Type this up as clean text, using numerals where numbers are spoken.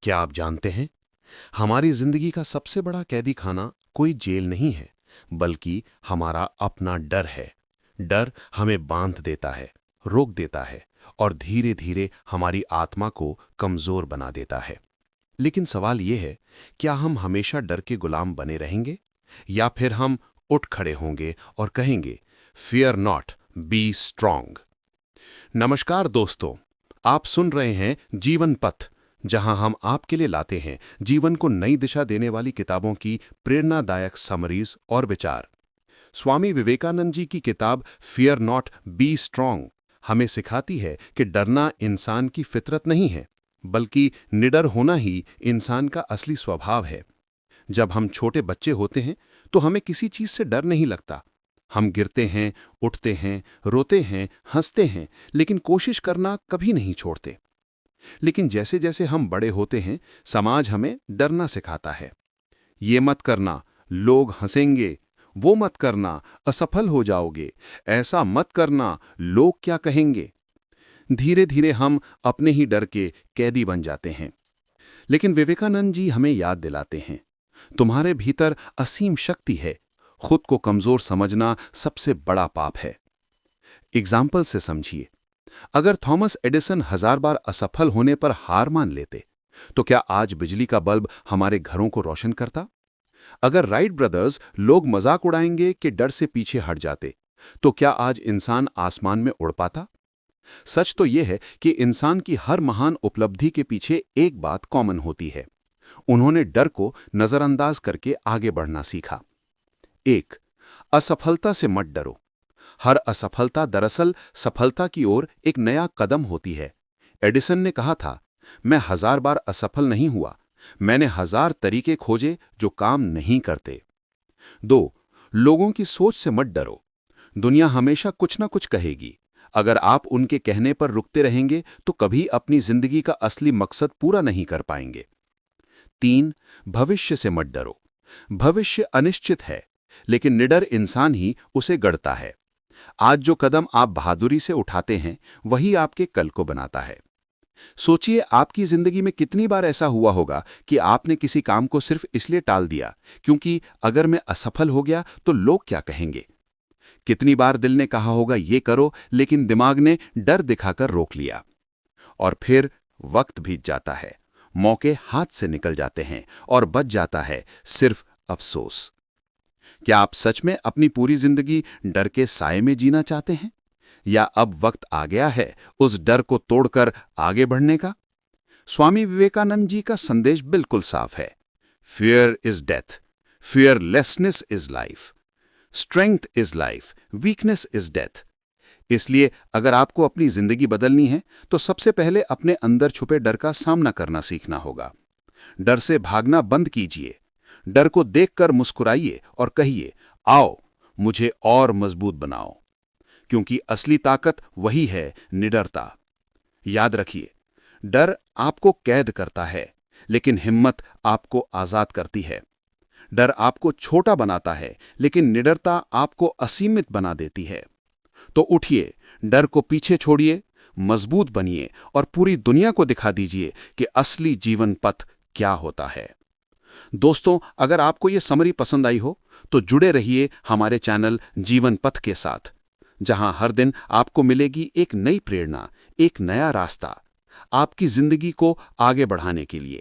क्या आप जानते हैं, हमारी जिंदगी का सबसे बड़ा कैदी खाना कोई जेल नहीं है, बल्कि हमारा अपना डर है। डर हमें बांध देता है, रोक देता है और धीरे धीरे हमारी आत्मा को कमजोर बना देता है। लेकिन सवाल यह है, क्या हम हमेशा डर के गुलाम बने रहेंगे, या फिर हम उठ खड़े होंगे और कहेंगे, फियर नॉट, बी स्ट्रांग। नमस्कार दोस्तों, आप सुन रहे हैं जीवन पथ, जहां हम आपके लिए लाते हैं जीवन को नई दिशा देने वाली किताबों की प्रेरणादायक समरीज और विचार। स्वामी विवेकानंद जी की किताब फियर नॉट, बी स्ट्रांग हमें सिखाती है कि डरना इंसान की फितरत नहीं है, बल्कि निडर होना ही इंसान का असली स्वभाव है। जब हम छोटे बच्चे होते हैं तो हमें किसी चीज से डर नहीं लगता। हम गिरते हैं, उठते हैं, रोते हैं, हंसते हैं, लेकिन कोशिश करना कभी नहीं छोड़ते। लेकिन जैसे जैसे हम बड़े होते हैं, समाज हमें डरना सिखाता है। ये मत करना, लोग हंसेंगे। वो मत करना, असफल हो जाओगे। ऐसा मत करना, लोग क्या कहेंगे। धीरे धीरे हम अपने ही डर के कैदी बन जाते हैं। लेकिन विवेकानंद जी हमें याद दिलाते हैं, तुम्हारे भीतर असीम शक्ति है। खुद को कमजोर समझना सबसे बड़ा पाप है। एग्जाम्पल से समझिए, अगर थॉमस एडिसन 1000 बार असफल होने पर हार मान लेते, तो क्या आज बिजली का बल्ब हमारे घरों को रोशन करता? अगर राइट ब्रदर्स लोग मजाक उड़ाएंगे कि डर से पीछे हट जाते, तो क्या आज इंसान आसमान में उड़ पाता? सच तो यह है कि इंसान की हर महान उपलब्धि के पीछे एक बात कॉमन होती है। उन्होंने डर को नजरअंदाज करके आगे बढ़ना सीखा। 1. असफलता से मत डरो। हर असफलता दरअसल सफलता की ओर एक नया कदम होती है। एडिसन ने कहा था, मैं 1000 बार असफल नहीं हुआ, मैंने 1000 तरीके खोजे जो काम नहीं करते। 2. लोगों की सोच से मत डरो। दुनिया हमेशा कुछ ना कुछ कहेगी। अगर आप उनके कहने पर रुकते रहेंगे तो कभी अपनी जिंदगी का असली मकसद पूरा नहीं कर पाएंगे। 3. भविष्य से मत डरो। भविष्य अनिश्चित है, लेकिन निडर इंसान ही उसे गढ़ता है। आज जो कदम आप बहादुरी से उठाते हैं, वही आपके कल को बनाता है। सोचिए, आपकी जिंदगी में कितनी बार ऐसा हुआ होगा कि आपने किसी काम को सिर्फ इसलिए टाल दिया क्योंकि अगर मैं असफल हो गया तो लोग क्या कहेंगे। कितनी बार दिल ने कहा होगा ये करो, लेकिन दिमाग ने डर दिखाकर रोक लिया। और फिर वक्त बीत जाता है, मौके हाथ से निकल जाते हैं और बच जाता है सिर्फ अफसोस। क्या आप सच में अपनी पूरी जिंदगी डर के साए में जीना चाहते हैं, या अब वक्त आ गया है उस डर को तोड़कर आगे बढ़ने का? स्वामी विवेकानंद जी का संदेश बिल्कुल साफ है। Fear is death, fearlessness is life, strength is life, weakness is death. इसलिए अगर आपको अपनी जिंदगी बदलनी है तो सबसे पहले अपने अंदर छुपे डर का सामना करना सीखना होगा। डर से भागना बंद कीजिए। डर को देखकर मुस्कुराइए और कहिए, आओ मुझे और मजबूत बनाओ। क्योंकि असली ताकत वही है, निडरता। याद रखिए, डर आपको कैद करता है, लेकिन हिम्मत आपको आजाद करती है। डर आपको छोटा बनाता है, लेकिन निडरता आपको असीमित बना देती है। तो उठिए, डर को पीछे छोड़िए, मजबूत बनिए और पूरी दुनिया को दिखा दीजिए कि असली जीवन पथ क्या होता है। दोस्तों, अगर आपको ये समरी पसंद आई हो तो जुड़े रहिए हमारे चैनल जीवन पथ के साथ, जहां हर दिन आपको मिलेगी एक नई प्रेरणा, एक नया रास्ता आपकी जिंदगी को आगे बढ़ाने के लिए।